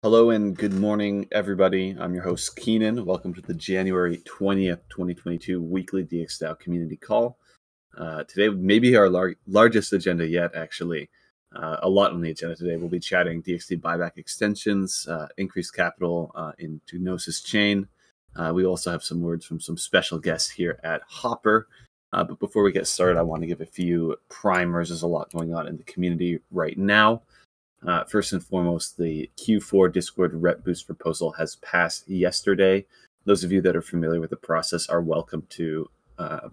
Hello and good morning, everybody. I'm your host, Keenan. Welcome to the January 20th, 2022 weekly DXdao community call. Today may be our largest agenda yet, actually. A lot on the agenda today. We'll be chatting Dxd Buyback Extensions, increased capital into Gnosis Chain. We also have some words from some special guests here at Hopper. But before we get started, I want to give a few primers. There's a lot going on in the community right now. First and foremost, the Q4 Discord rep boost proposal has passed yesterday. Those of you that are familiar with the process are welcome to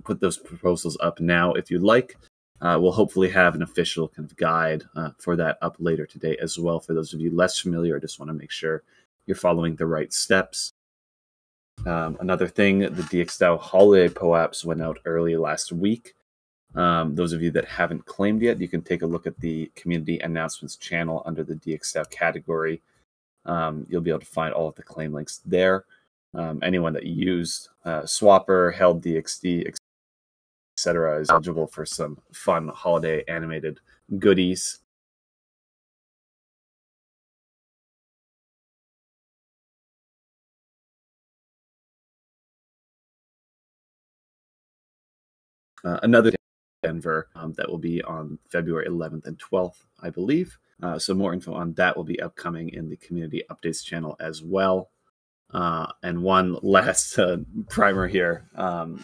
put those proposals up now if you'd like. We'll hopefully have an official kind of guide for that up later today as well. For those of you less familiar, I just want to make sure you're following the right steps. Another thing, the DXdao holiday POAPs went out early last week. Those of you that haven't claimed yet, you can take a look at the community announcements channel under the DXdao category. You'll be able to find all of the claim links there. Anyone that used Swapper, held DXD, etc. is eligible for some fun holiday animated goodies. Another Denver that will be on February 11th and 12th, I believe. So more info on that will be upcoming in the community updates channel as well. And one last primer here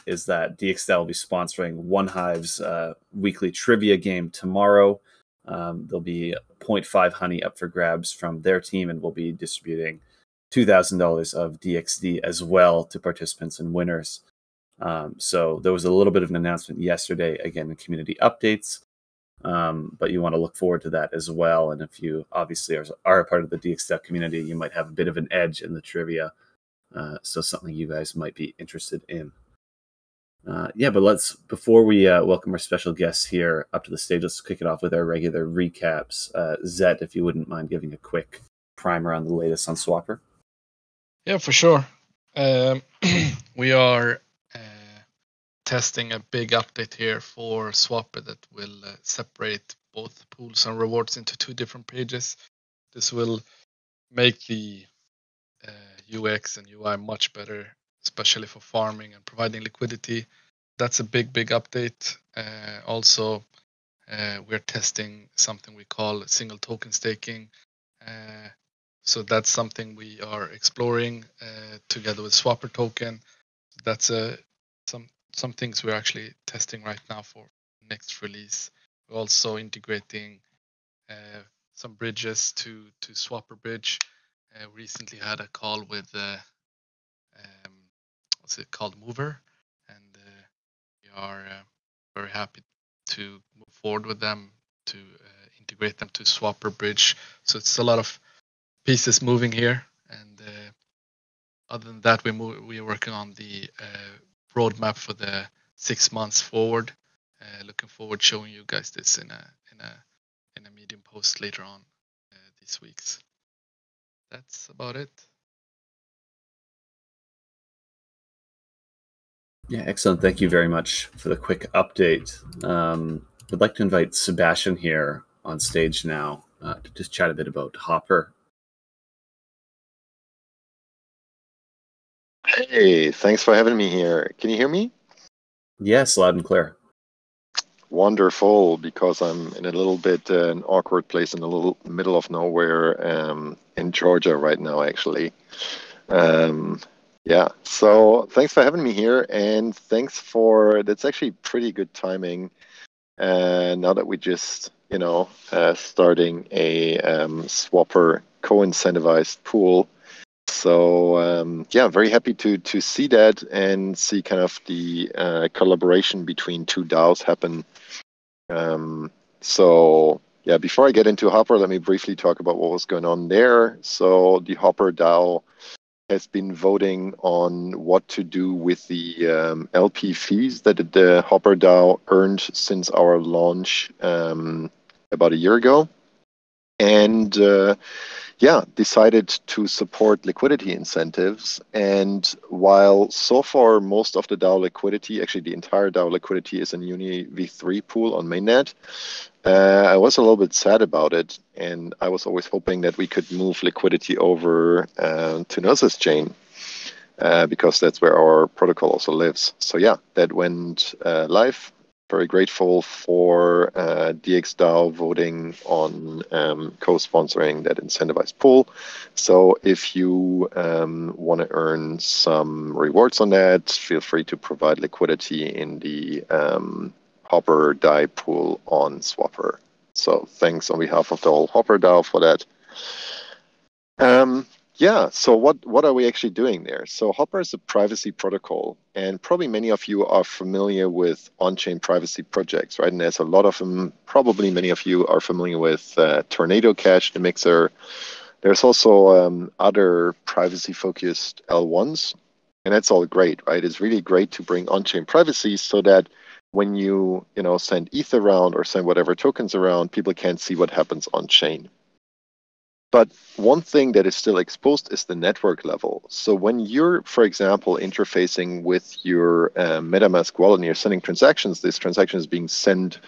is that DXdao will be sponsoring OneHive's weekly trivia game tomorrow. There'll be 0.5 honey up for grabs from their team, and we'll be distributing $2,000 of DXD as well to participants and winners. So there was a little bit of an announcement yesterday, again, in community updates, but you want to look forward to that as well. And if you obviously are a part of the DXdao community, you might have a bit of an edge in the trivia. So something you guys might be interested in. But before we welcome our special guests here up to the stage, let's kick it off with our regular recaps. Zet, if you wouldn't mind giving a quick primer on the latest on Swapper. Yeah, for sure. We are testing a big update here for Swapper that will separate both pools and rewards into two different pages. This will make the UX and UI much better, especially for farming and providing liquidity. That's a big update. Also, we're testing something we call single token staking. So that's something we are exploring together with Swapper token. That's some things we're actually testing right now for next release. We're also integrating some bridges to Swapper Bridge. Recently had a call with what's it called, Mover, and we are very happy to move forward with them to integrate them to Swapper Bridge. So it's a lot of pieces moving here, and other than that, we are working on the roadmap for the 6 months forward. Looking forward showing you guys this in a Medium post later on these weeks. That's about it. Yeah, excellent. Thank you very much for the quick update. I'd like to invite Sebastian here on stage now to just chat a bit about Hopper. Hey, thanks for having me here. Can you hear me? Yes, loud and clear. Wonderful, because I'm in a little bit an awkward place in the little middle of nowhere in Georgia right now, actually. Yeah, so thanks for having me here, and that's actually pretty good timing. Now that we just, starting a Swapper co-incentivized pool. So yeah, very happy to see that and see kind of the collaboration between two DAOs happen. So yeah, before I get into Hopper, let me briefly talk about what was going on there. So the Hopper DAO has been voting on what to do with the LP fees that the Hopper DAO earned since our launch about a year ago. And decided to support liquidity incentives. And while so far most of the DAO liquidity, actually the entire DAO liquidity, is in Uni v3 pool on mainnet, I was a little bit sad about it, and I was always hoping that we could move liquidity over to Gnosis chain because that's where our protocol also lives. So yeah, that went live. Very grateful for DXdao voting on co-sponsoring that incentivized pool. So if you want to earn some rewards on that, feel free to provide liquidity in the Hopper DAI pool on Swapper. So thanks on behalf of the whole Hopper DAO for that. Yeah, so what are we actually doing there? So Hopper is a privacy protocol, and probably many of you are familiar with on-chain privacy projects, right? And there's a lot of them. Probably many of you are familiar with Tornado Cash, the mixer. There's also other privacy-focused L1s, and that's all great, right? It's really great to bring on-chain privacy so that when you send ETH around or send whatever tokens around, people can't see what happens on-chain. But one thing that is still exposed is the network level. So when you're, for example, interfacing with your MetaMask wallet and you're sending transactions, this transaction is being sent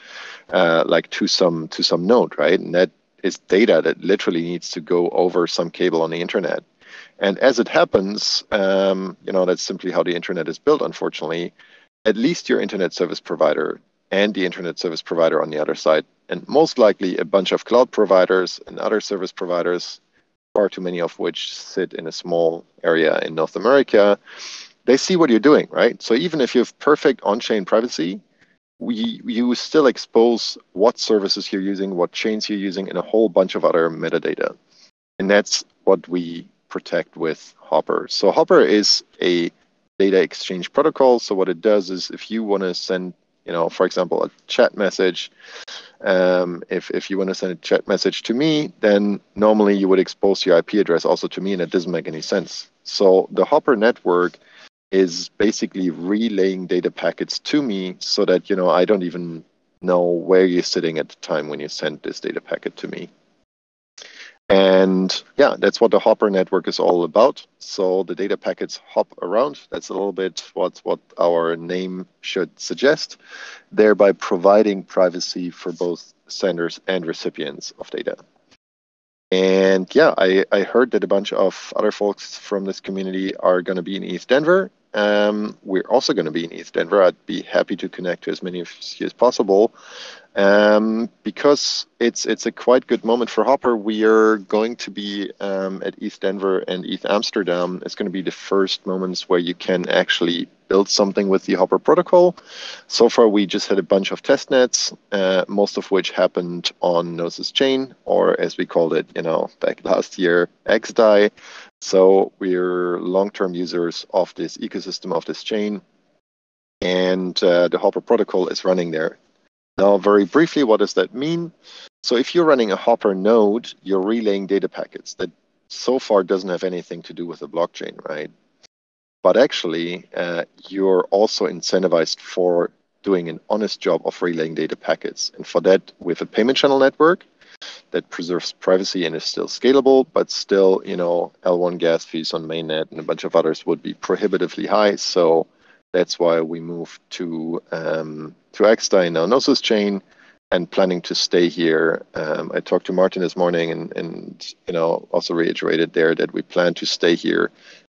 like to some node, right? And that is data that literally needs to go over some cable on the internet. And as it happens, that's simply how the internet is built, unfortunately. At least your internet service provider and the internet service provider on the other side, and most likely a bunch of cloud providers and other service providers, far too many of which sit in a small area in North America, they see what you're doing, right? So even if you have perfect on-chain privacy, you still expose what services you're using, what chains you're using, and a whole bunch of other metadata. And that's what we protect with Hopper. So Hopper is a data exchange protocol. So what it does is if you want to send, for example, a chat message, if you want to send a chat message to me, then normally you would expose your IP address also to me, and it doesn't make any sense. So the Hopper network is basically relaying data packets to me so that, I don't even know where you're sitting at the time when you send this data packet to me. And yeah, that's what the Hopper network is all about. So the data packets hop around. That's a little bit what our name should suggest, thereby providing privacy for both senders and recipients of data. And yeah, I heard that a bunch of other folks from this community are going to be in East Denver. We're also going to be in East Denver. I'd be happy to connect to as many of you as possible. Because it's a quite good moment for Hopper. We are going to be at East Denver and East Amsterdam. It's going to be the first moments where you can actually build something with the Hopper protocol. So far, we just had a bunch of test nets, most of which happened on Gnosis chain, or as we called it, back last year, DXdao. So we're long-term users of this ecosystem of this chain, and the Hopper protocol is running there. Now, very briefly, what does that mean? So if you're running a Hopper node, you're relaying data packets that so far doesn't have anything to do with the blockchain, right? But actually, you're also incentivized for doing an honest job of relaying data packets. And for that, with a payment channel network that preserves privacy and is still scalable, but still, L1 gas fees on mainnet and a bunch of others would be prohibitively high. So that's why we moved to DXdao now Gnosis chain and planning to stay here. I talked to Martin this morning and also reiterated there that we plan to stay here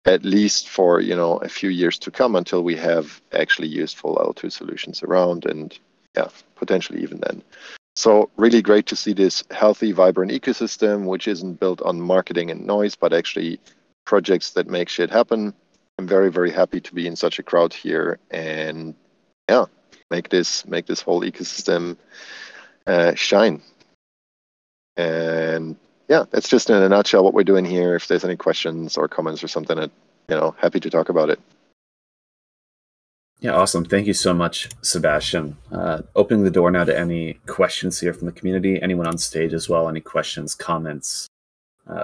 at least for a few years to come until we have actually useful L2 solutions around, and yeah, potentially even then. So really great to see this healthy, vibrant ecosystem, which isn't built on marketing and noise, but actually projects that make shit happen. I'm very, very happy to be in such a crowd here, and yeah, make this whole ecosystem shine. And yeah, that's just in a nutshell what we're doing here. If there's any questions or comments or something, happy to talk about it. Yeah, awesome. Thank you so much, Sebastian. Opening the door now to any questions here from the community, anyone on stage as well, any questions, comments,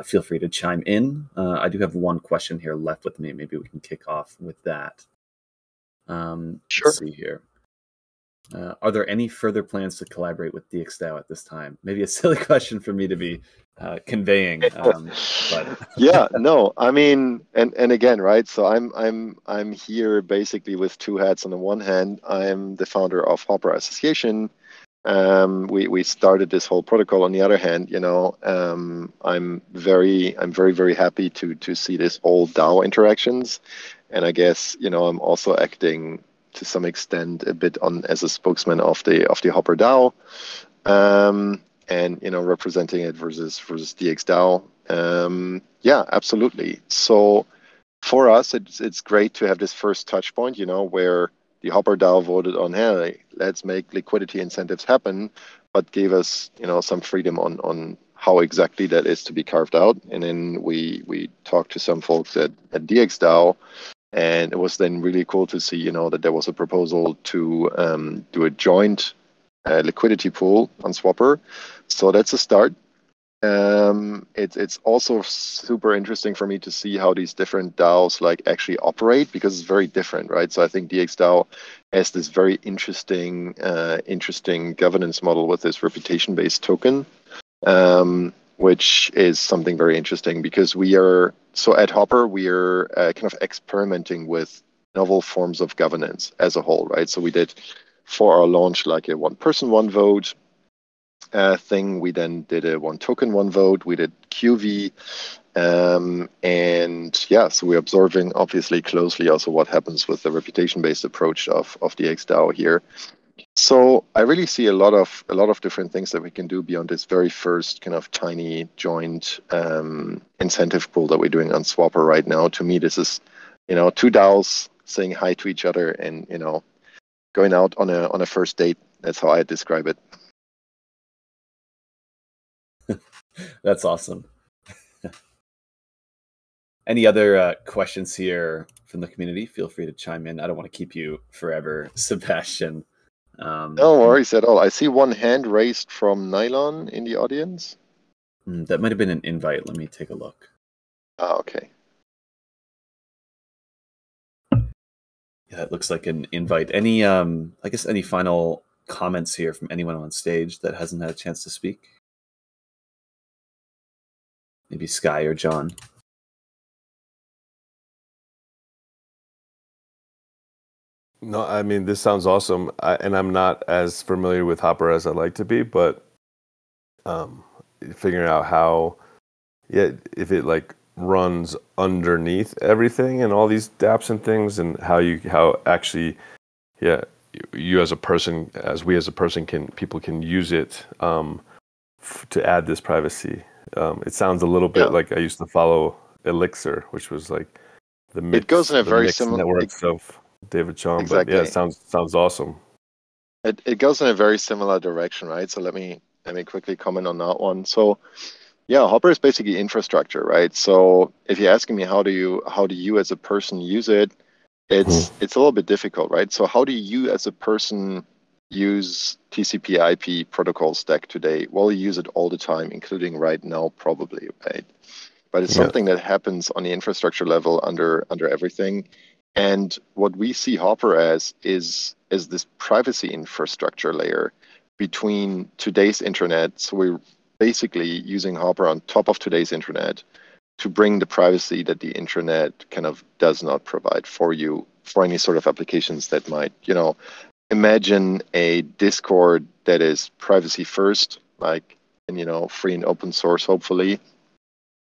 feel free to chime in. I do have one question here left with me. Maybe we can kick off with that. Sure. Let's see here. Are there any further plans to collaborate with DXdao at this time? Maybe a silly question for me to be conveying, but yeah, no, I mean, and again, right? So I'm here basically with two hats. On the one hand, I'm the founder of Hopper Association, we started this whole protocol. On the other hand, I'm very happy to see this whole DAO interactions, and I guess I'm also acting to some extent a bit on as a spokesman of the Hopper DAO, and representing it versus DXdao. Yeah, absolutely. So for us, it's great to have this first touch point, where the Hopper DAO voted on, hey, let's make liquidity incentives happen, but gave us, some freedom on how exactly that is to be carved out. And then we talked to some folks at DXdao, and it was then really cool to see, that there was a proposal to do a joint liquidity pool on Swapper. So that's a start. It's also super interesting for me to see how these different DAOs actually operate, because it's very different, right? So I think DXdao has this very interesting governance model with this reputation-based token, which is something very interesting, because at Hopper we are kind of experimenting with novel forms of governance as a whole, right? So we did for our launch a one person, one vote thing. We then did a one token, one vote. We did QV. And yeah, so we're observing obviously closely also what happens with the reputation-based approach of DXdao here. So I really see a lot of different things that we can do beyond this very first kind of tiny joint incentive pool that we're doing on Swapper right now. To me, this is two DAOs saying hi to each other and going out on a first date. That's how I describe it. That's awesome. Any other questions here from the community? Feel free to chime in. I don't want to keep you forever, Sebastian. No worries at all. I see one hand raised from Nylon in the audience. That might have been an invite. Let me take a look. Okay. Yeah, it looks like an invite. Any, I guess, any final comments here from anyone on stage that hasn't had a chance to speak? Maybe Sky or John. No, I mean, this sounds awesome. And I'm not as familiar with Hopper as I'd like to be, but figuring out how, if it runs underneath everything and all these dApps and things, and how actually, you as a person, people can use it to add this privacy. It sounds a little bit like I used to follow Elixir, which was the mix. It goes in a very similar networks of David Chong, exactly. But yeah, it sounds awesome. It goes in a very similar direction, right? So let me quickly comment on that one. So yeah, Hopper is basically infrastructure, right? So if you're asking me how do you as a person use it, it's a little bit difficult, right? So how do you as a person use TCP/IP protocol stack today? Well, you use it all the time, including right now, probably, right? But it's something that happens on the infrastructure level under everything. And what we see Hopper as is this privacy infrastructure layer between today's internet. So we're basically using Hopper on top of today's internet to bring the privacy that the internet kind of does not provide for you for any sort of applications that might, imagine a Discord that is privacy first, and free and open source, hopefully,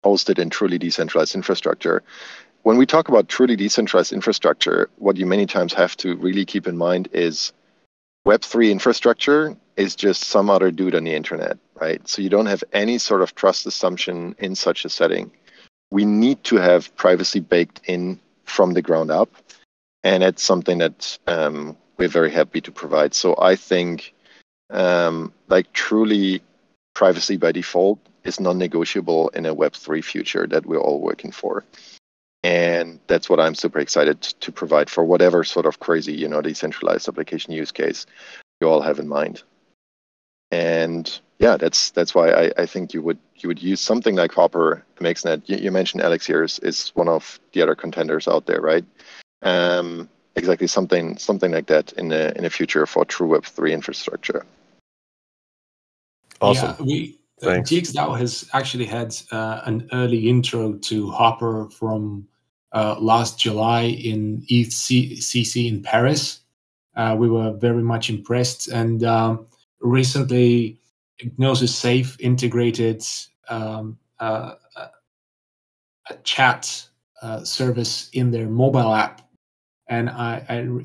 hosted in truly decentralized infrastructure. When we talk about truly decentralized infrastructure, what you many times have to really keep in mind is Web3 infrastructure is just some other dude on the internet, right? So you don't have any sort of trust assumption in such a setting. We need to have privacy baked in from the ground up, and it's something that we're very happy to provide. So I think truly privacy by default is non-negotiable in a Web3 future that we're all working for. And that's what I'm super excited to provide for whatever sort of crazy, decentralized application use case you all have in mind. And yeah, that's why I think you would use something like Hopper, MXNet. You mentioned Elixir is one of the other contenders out there, right? Exactly, something like that in the future for true Web3 infrastructure. Awesome. Yeah, DXdao has actually had an early intro to Hopper from last July in ETHCC in Paris. We were very much impressed, and recently Gnosis Safe integrated a chat service in their mobile app. And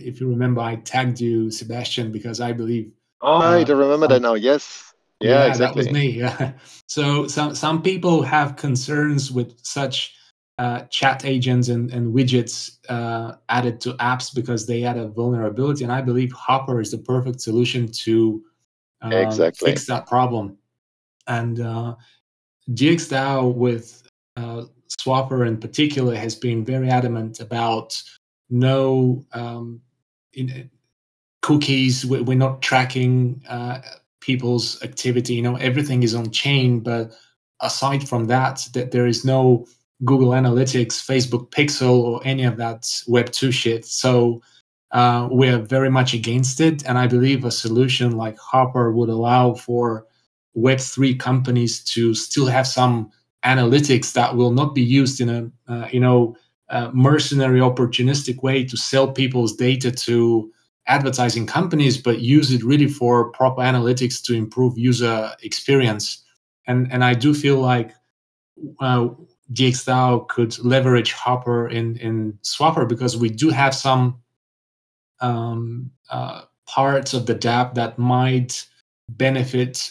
if you remember, I tagged you, Sebastian, because I believe. Oh, right, I remember that now. Yes. Yeah, exactly. That was me. Yeah. So some people have concerns with such chat agents and widgets added to apps because they add a vulnerability. And I believe Hopper is the perfect solution to exactly fix that problem. And DXdao with Swapper in particular has been very adamant about no cookies. We're not tracking people's activity. Everything is on chain, but aside from that there is no Google Analytics, Facebook Pixel, or any of that Web2 shit. So we're very much against it, and I believe a solution like Hopper would allow for Web3 companies to still have some analytics that will not be used in a mercenary, opportunistic way to sell people's data to advertising companies, but use it really for proper analytics to improve user experience. And I do feel like DXdao could leverage Hopper in Swapper, because we do have some parts of the dApp that might benefit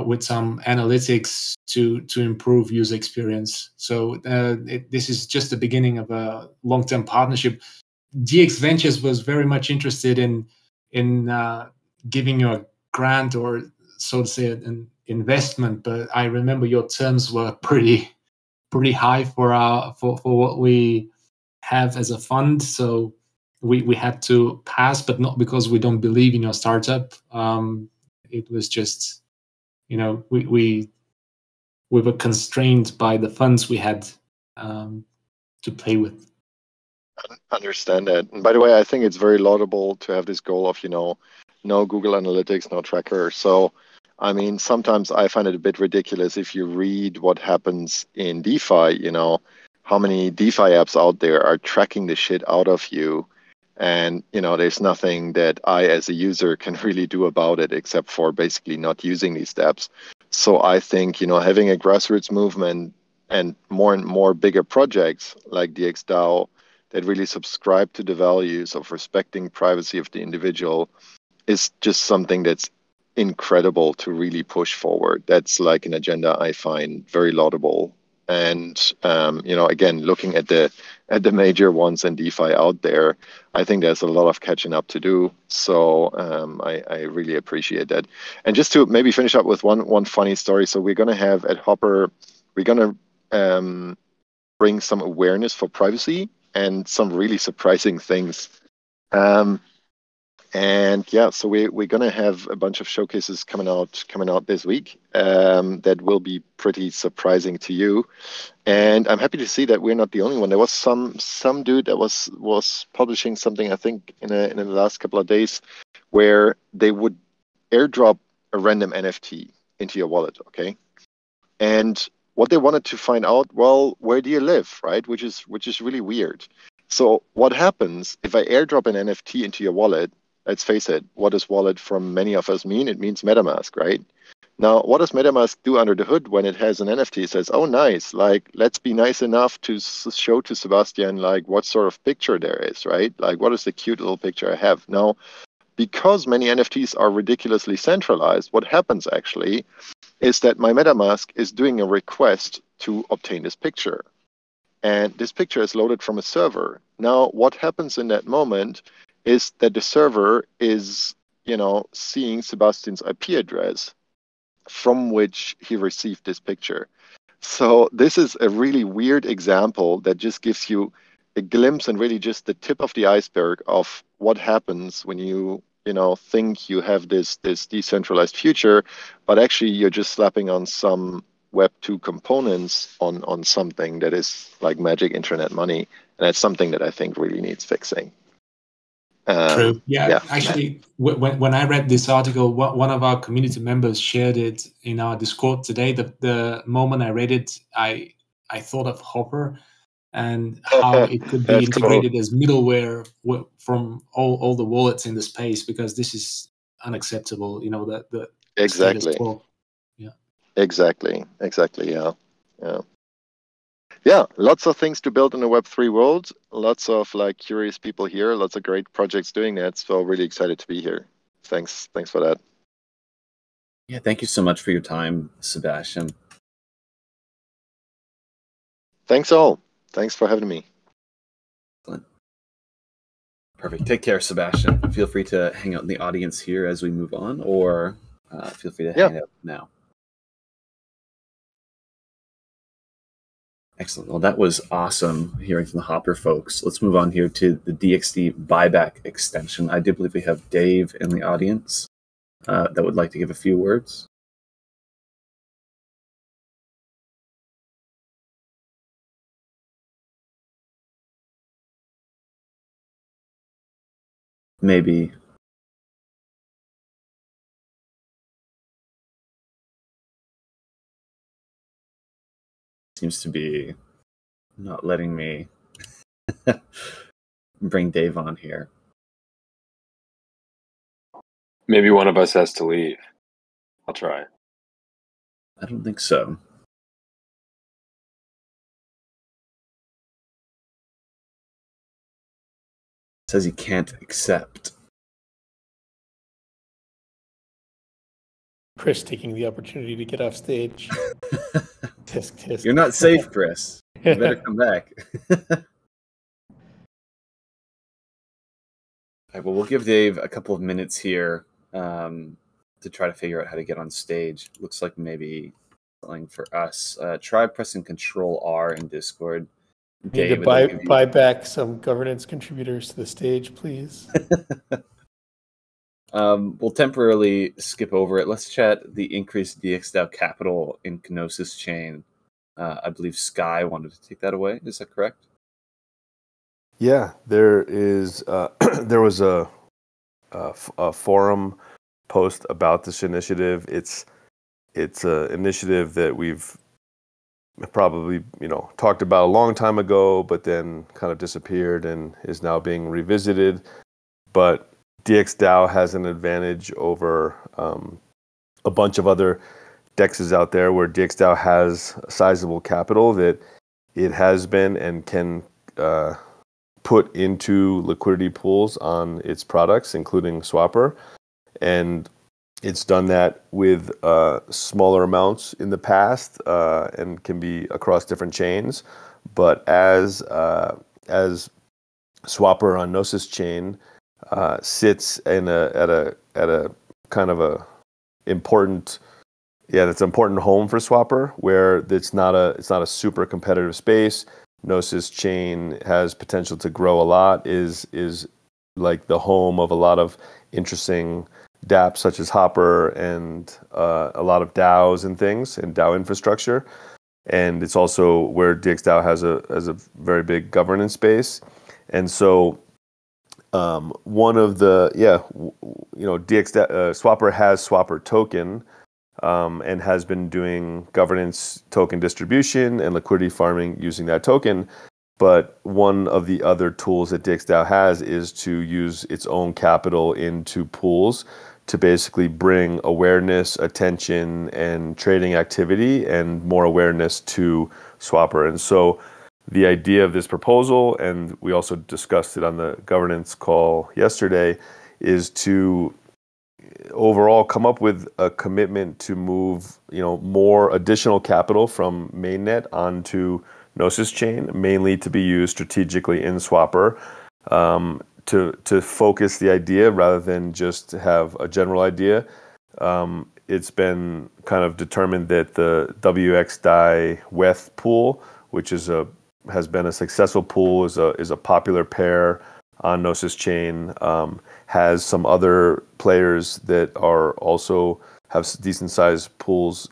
with some analytics to improve user experience. So this is just the beginning of a long-term partnership. DX Ventures was very much interested in giving you a grant, or so to say, an investment, but I remember your terms were pretty high for what we have as a fund. So we had to pass, but not because we don't believe in your startup. It was just, we were constrained by the funds we had to play with. Understand that. And by the way, I think it's very laudable to have this goal of, no Google Analytics, no tracker. So, I mean, sometimes I find it a bit ridiculous if you read what happens in DeFi, how many DeFi apps out there are tracking the shit out of you. And, there's nothing that I, as a user, can really do about it except for basically not using these apps. So I think, having a grassroots movement and more bigger projects like DXdao that really subscribe to the values of respecting privacy of the individual is just something that's incredible to really push forward. That's like an agenda I find very laudable. And again, looking at the major ones in DeFi out there, I think there's a lot of catching up to do. So I really appreciate that. And just to maybe finish up with one funny story. So we're going to have at Hopper, we're going to bring some awareness for privacy and some really surprising things. And yeah, so we're going to have a bunch of showcases coming out this week that will be pretty surprising to you. And I'm happy to see that we're not the only one. There was some dude that was publishing something, I think, in the last couple of days, where they would airdrop a random NFT into your wallet, okay? And what they wanted to find out, well, where do you live, right? Which is really weird. So what happens if I airdrop an NFT into your wallet? Let's face it, what does wallet from many of us mean? It means MetaMask, right? Now, what does MetaMask do under the hood when it has an NFT? It says, oh, nice, like, let's be nice enough to show to Sebastian, like, what sort of picture there is, right? Like, what is the cute little picture I have? Now, because many NFTs are ridiculously centralized, what happens actually is that my MetaMask is doing a request to obtain this picture. And this picture is loaded from a server. Now, what happens in that moment is that the server is, seeing Sebastian's IP address from which he received this picture. So this is a really weird example that just gives you a glimpse and really just the tip of the iceberg of what happens when you think you have this decentralized future, but actually you're just slapping on some Web2 components on something that is like magic internet money. And that's something that I think really needs fixing. True. Yeah. Actually, when I read this article, one of our community members shared it in our Discord today. The moment I read it, I thought of Hopper and how it could be integrated as middleware from all the wallets in the space, because this is unacceptable. status Exactly. quo. Yeah. Exactly. Yeah. Yeah. Lots of things to build in the Web3 world. Lots of like curious people here. Lots of great projects doing that. So really excited to be here. Thanks for that. Yeah, thank you so much for your time, Sebastian. Thanks all. Thanks for having me. Perfect. Take care, Sebastian. Feel free to hang out in the audience here as we move on, or feel free to hang out now. Excellent. Well, that was awesome hearing from the Hopper folks. Let's move on here to the Dxd Buyback Extension. I do believe we have Dave in the audience that would like to give a few words. Maybe. Seems to be not letting me bring Dave on here. Maybe one of us has to leave. I'll try. I don't think so. It says he can't accept. Chris taking the opportunity to get off stage. Tisk, tisk. You're not safe, Chris. You better come back. All right, well, we'll give Dave a couple of minutes here to try to figure out how to get on stage. Looks like maybe something for us. Try pressing Control R in Discord. Need to buy back some governance contributors to the stage, please. We'll temporarily skip over it. Let's chat the increased DXdao capital in Kenosis chain. I believe Sky wanted to take that away. Is that correct? Yeah, there is. There was a forum post about this initiative. It's an initiative that we've probably talked about a long time ago, but then kind of disappeared and is now being revisited. But DXdao has an advantage over a bunch of other DEXs out there, where DXdao has sizable capital that it has been and can put into liquidity pools on its products, including Swapper. And it's done that with smaller amounts in the past and can be across different chains. But as Swapper on Gnosis chain sits at a kind of a important, that's an important home for Swapper, where it's not a super competitive space. Gnosis chain has potential to grow a lot, is like the home of a lot of interesting dApps such as Hopper and a lot of DAOs and things, and DAO infrastructure. And it's also where DXdao has a very big governance base. And so one of the DXdao Swapper has Swapper token and has been doing governance token distribution and liquidity farming using that token. But one of the other tools that DXdao has is to use its own capital into pools to basically bring awareness, attention, and trading activity and more awareness to Swapper. And so the idea of this proposal, and we also discussed it on the governance call yesterday, is to overall come up with a commitment to move more additional capital from mainnet onto Gnosis chain, mainly to be used strategically in Swapper, to focus the idea rather than just have a general idea. It's been kind of determined that the Dxd WETH pool, which has been a successful pool, is a popular pair on Gnosis chain, has some other players that are also have decent sized pools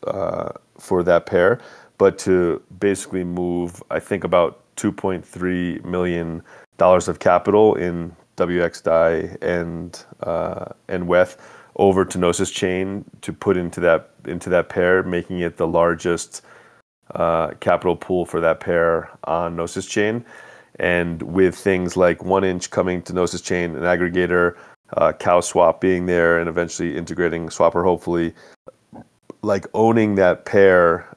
for that pair. But to basically move, I think, about $2.3 million of capital in Dxd and WETH over to Gnosis chain to put into that pair, making it the largest capital pool for that pair on Gnosis chain. And with things like 1inch coming to Gnosis chain, an aggregator, Cow Swap being there, and eventually integrating Swapper, hopefully, like owning that pair,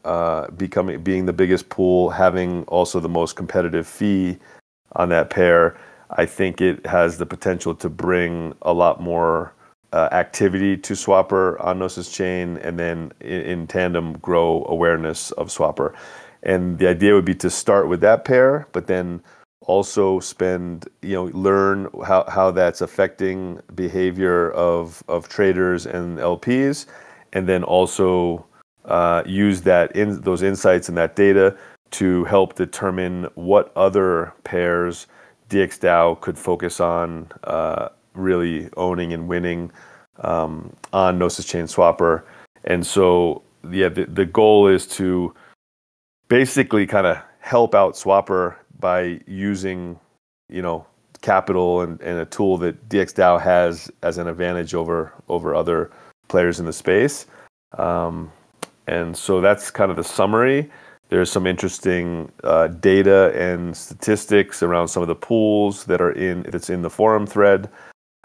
being the biggest pool, having also the most competitive fee on that pair. I think it has the potential to bring a lot more activity to Swapper on Gnosis Chain, and then in tandem grow awareness of Swapper. And the idea would be to start with that pair, but then also learn how that's affecting behavior of traders and LPs, and then also use those insights and that data to help determine what other pairs DXdao could focus on really owning and winning on Gnosis Chain Swapper. And so, the goal is to basically kind of help out Swapper by using, capital and a tool that DXdao has as an advantage over other players in the space. And so that's kind of the summary. There's some interesting data and statistics around some of the pools that's in the forum thread.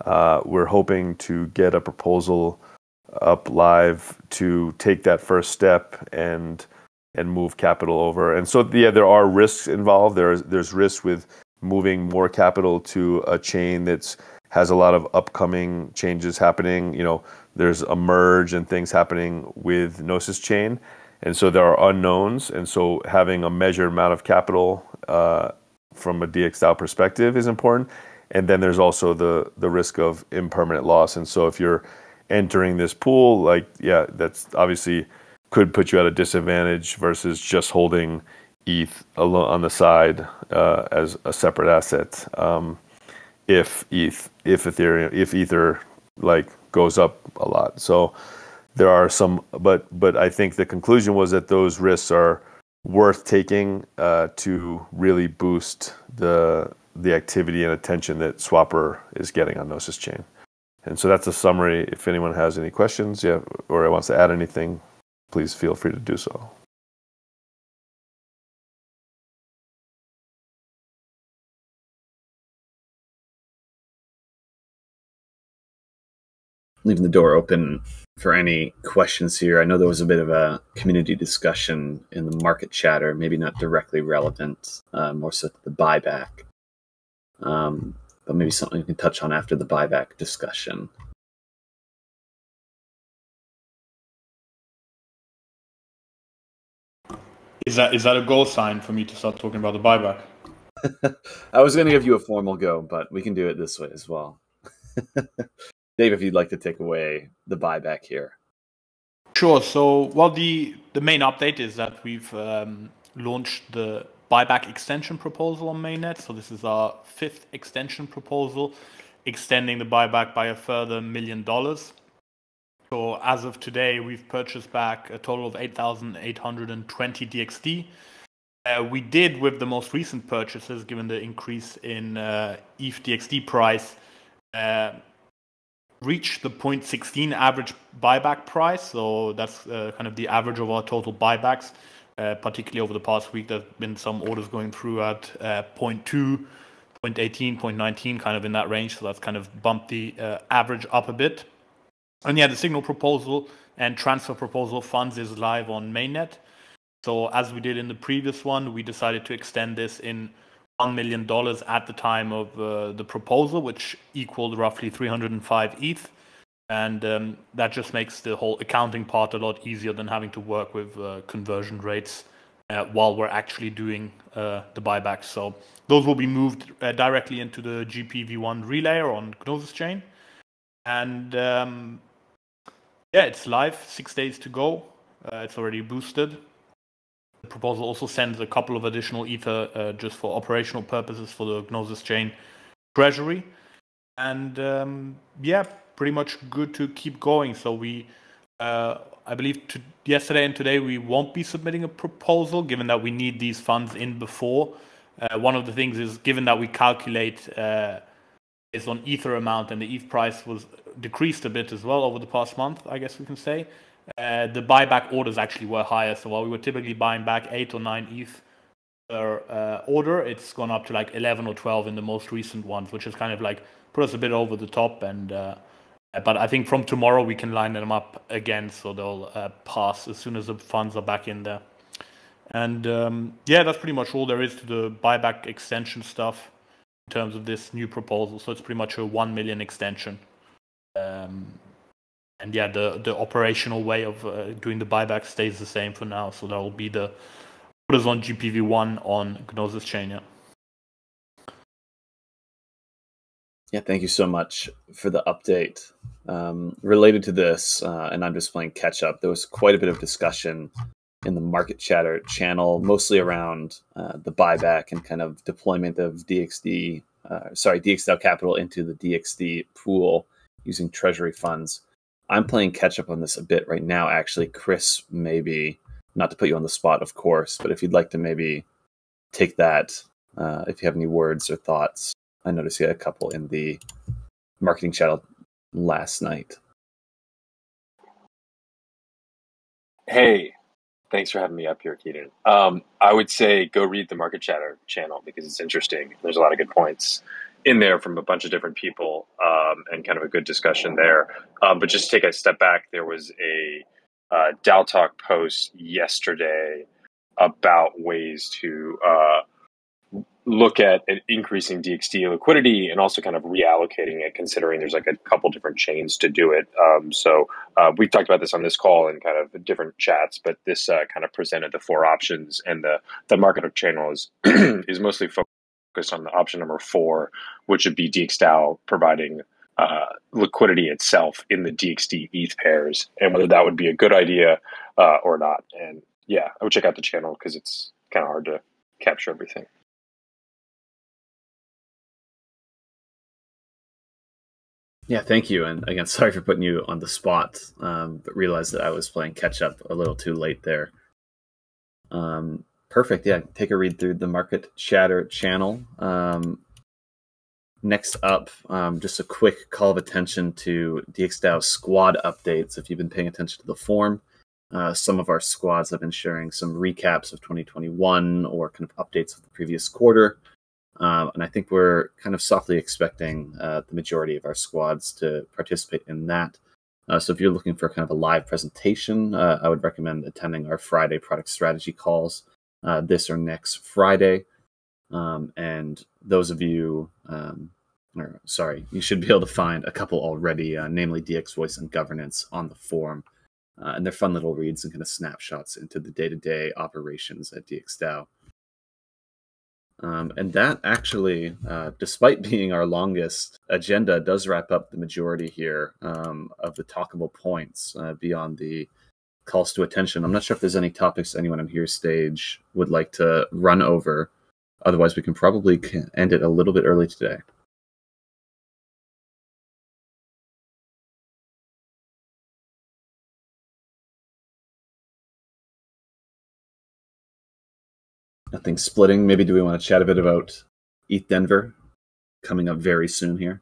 We're hoping to get a proposal up live to take that first step and move capital over. And so, there are risks involved. There's risks with moving more capital to a chain that has a lot of upcoming changes happening. There's a merge and things happening with Gnosis Chain. And so there are unknowns. And so having a measured amount of capital from a DXdao perspective is important. And then there's also the risk of impermanent loss. And so if you're entering this pool, that's obviously could put you at a disadvantage versus just holding ETH on the side as a separate asset. If Ether goes up a lot. So there are some, but I think the conclusion was that those risks are worth taking to really boost the activity and attention that Swapper is getting on Gnosis Chain. And so that's a summary. If anyone has any questions, or wants to add anything, please feel free to do so. Leaving the door open for any questions here. I know there was a bit of a community discussion in the market chatter, maybe not directly relevant, more so to the buyback. But maybe something we can touch on after the buyback discussion. Is that a goal sign for me to start talking about the buyback? I was going to give you a formal go, but we can do it this way as well. Dave, if you'd like to take away the buyback here. Sure. So, the main update is that we've launched the buyback extension proposal on mainnet. So this is our 5th extension proposal, extending the buyback by a further $1 million. So as of today, we've purchased back a total of 8,820 DXD. We did, with the most recent purchases, given the increase in ETH DXD price, reach the 0.16 average buyback price. So that's kind of the average of our total buybacks. Particularly over the past week, there's been some orders going through at 0.2, 0.18, 0.19, kind of in that range. So that's kind of bumped the average up a bit. And the signal proposal and transfer proposal funds is live on mainnet. So as we did in the previous one, we decided to extend this in $1 million at the time of the proposal, which equaled roughly 305 ETH. And that just makes the whole accounting part a lot easier than having to work with conversion rates while we're actually doing the buybacks. So those will be moved directly into the GPv1 relayer on Gnosis Chain. And it's live, 6 days to go. It's already boosted. The proposal also sends a couple of additional Ether just for operational purposes for the Gnosis Chain treasury. And pretty much good to keep going. So we, I believe yesterday and today, we won't be submitting a proposal, given that we need these funds in before. One of the things is, given that we calculate is on Ether amount, and the ETH price was decreased a bit as well over the past month, I guess we can say. The buyback orders actually were higher. So while we were typically buying back 8 or 9 ETH order, it's gone up to like 11 or 12 in the most recent ones, which is kind of like put us a bit over the top. And but I think from tomorrow we can line them up again, so they'll pass as soon as the funds are back in there. And yeah, that's pretty much all there is to the buyback extension stuff in terms of this new proposal. So it's pretty much a 1 million extension. And yeah, the operational way of doing the buyback stays the same for now. So that will be the orders on GPV1 on Gnosis chain. Yeah. Yeah, thank you so much for the update. Related to this, and I'm just playing catch up, there was quite a bit of discussion in the Market Chatter channel, mostly around the buyback and kind of deployment of DXdao capital into the DXd pool using treasury funds. I'm playing catch up on this a bit right now, actually. Chris, maybe, not to put you on the spot, of course, but if you'd like to maybe take that, if you have any words or thoughts. I noticed you had a couple in the marketing channel last night. Hey, thanks for having me up here, Keaton. I would say go read the Market Chatter channel because it's interesting. There's a lot of good points in there from a bunch of different people and kind of a good discussion there. But just take a step back, there was a DAO Talk post yesterday about ways to look at increasing DXD liquidity and also kind of reallocating it, considering there's like a couple different chains to do it. So we've talked about this on this call in kind of different chats, but this kind of presented the 4 options, and the market channel is is mostly focused on the option number 4, which would be DXdao providing liquidity itself in the DXD ETH pairs, and whether that would be a good idea or not. And yeah, I would check out the channel because it's kind of hard to capture everything. Yeah, thank you. And again, sorry for putting you on the spot, but realized that I was playing catch up a little too late there. Perfect. Yeah, take a read through the Market Chatter channel. Next up, just a quick call of attention to DXdao squad updates. If you've been paying attention to the forum, some of our squads have been sharing some recaps of 2021 or kind of updates of the previous quarter. And I think we're kind of softly expecting the majority of our squads to participate in that. So if you're looking for kind of a live presentation, I would recommend attending our Friday product strategy calls this or next Friday. And those of you, you should be able to find a couple already, namely DX Voice and Governance on the forum. And they're fun little reads and kind of snapshots into the day-to-day operations at DXdao. And that actually, despite being our longest agenda, does wrap up the majority here of the talkable points beyond the calls to attention. I'm not sure if there's any topics anyone on here stage would like to run over. Otherwise, we can probably end it a little bit early today. Nothing splitting. Maybe do we want to chat a bit about ETH Denver coming up very soon here?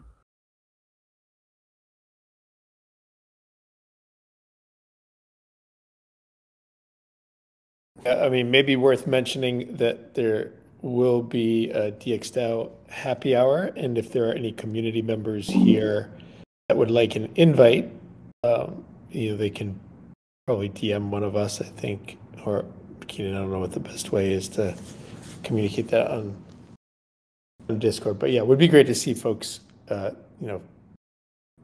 I mean, maybe worth mentioning that there will be a DXdao happy hour, and if there are any community members here that would like an invite, they can probably DM one of us, I think, or Keenan, I don't know what the best way is to communicate that on Discord. But yeah, it would be great to see folks, that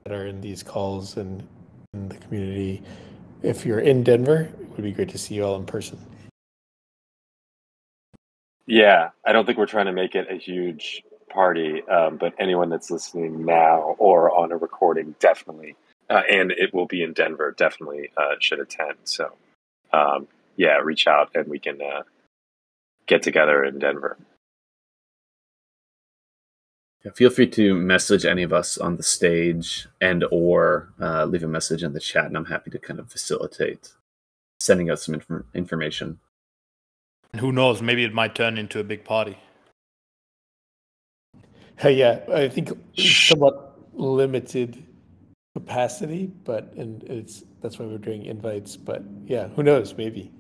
are in these calls and in the community. If you're in Denver, it would be great to see you all in person. Yeah, I don't think we're trying to make it a huge party, but anyone that's listening now or on a recording definitely, and it will be in Denver, definitely should attend. So yeah, reach out and we can get together in Denver. Yeah, feel free to message any of us on the stage and or leave a message in the chat, and I'm happy to kind of facilitate sending out some information. And who knows, maybe it might turn into a big party. Yeah, I think it's somewhat limited capacity, but that's why we're doing invites. But yeah, who knows? Maybe.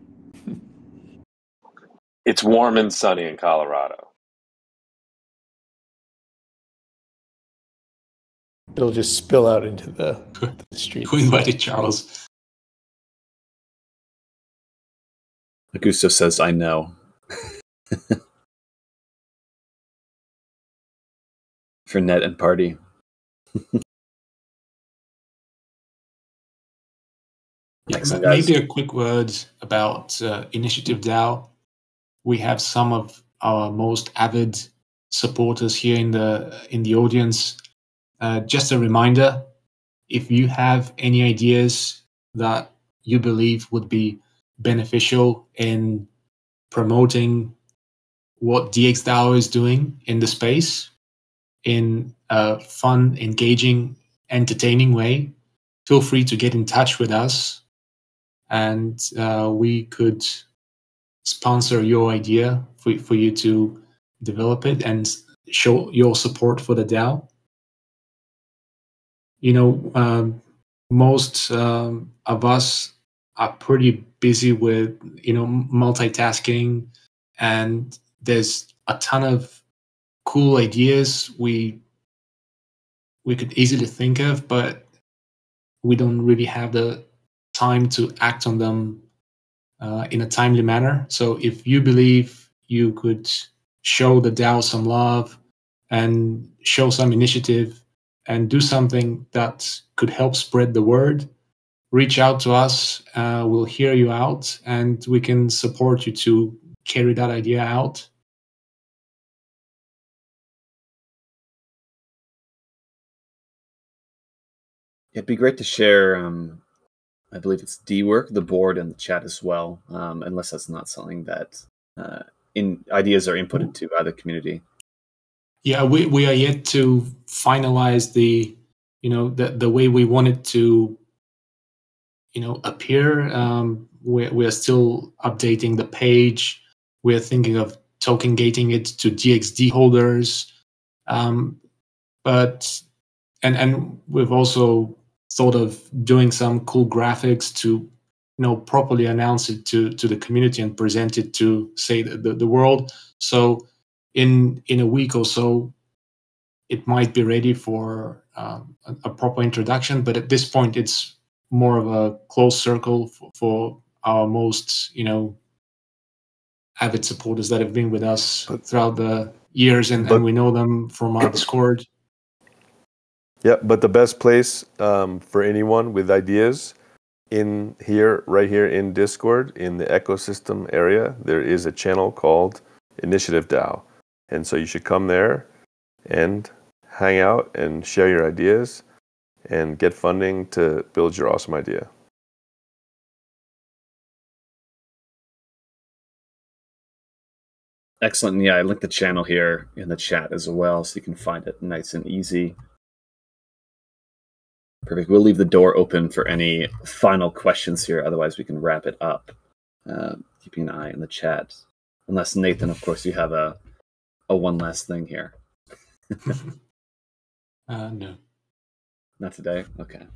It's warm and sunny in Colorado. It'll just spill out into the streets. Who invited Charles? Augusto says, I know. For net and party. Yeah, Excellent, guys. maybe a quick word about Initiative DAO. We have some of our most avid supporters here in the audience. Just a reminder, if you have any ideas that you believe would be beneficial in promoting what DXdao is doing in the space in a fun, engaging, entertaining way, feel free to get in touch with us, and we could sponsor your idea for you to develop it and show your support for the DAO. Most of us are pretty busy with multitasking, and there's a ton of cool ideas we could easily think of, but we don't really have the time to act on them in a timely manner. So if you believe you could show the DAO some love and show some initiative and do something that could help spread the word, reach out to us. We'll hear you out, and we can support you to carry that idea out. It'd be great to share, I believe it's D-Work, the board, and the chat as well, unless that's not something that ideas are inputted to by the community. Yeah, we are yet to finalize the way we want it to appear. We're still updating the page. We're thinking of token gating it to DXD holders, but we've also thought of doing some cool graphics to properly announce it to the community and present it to, say, the world. So in a week or so, it might be ready for a proper introduction. But at this point, it's more of a closed circle for our most avid supporters that have been with us throughout the years, and we know them from our Discord. Yeah, but the best place for anyone with ideas right here in Discord, in the ecosystem area, there is a channel called Initiative DAO. And so you should come there and hang out and share your ideas and get funding to build your awesome idea. Excellent. Yeah, I linked the channel here in the chat as well, so you can find it nice and easy. Perfect. We'll leave the door open for any final questions here. Otherwise, we can wrap it up. Keeping an eye on the chat. Unless, Nathan, of course, you have a one last thing here. No. Not today? Okay.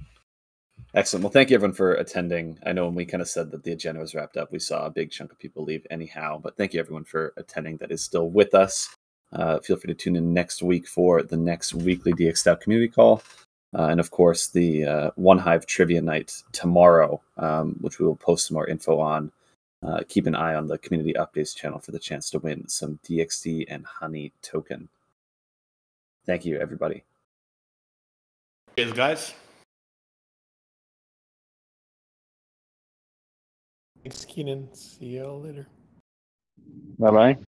Excellent. Well, thank you, everyone, for attending. I know when we kind of said that the agenda was wrapped up, we saw a big chunk of people leave anyhow. But thank you, everyone, for attending that is still with us. Feel free to tune in next week for the next weekly DXdao community call. And of course, the One Hive Trivia Night tomorrow, which we will post some more info on. Keep an eye on the community updates channel for the chance to win some DXD and Honey token. Thank you, everybody. Cheers, guys. Thanks, Keenan. See you all later. Bye-bye.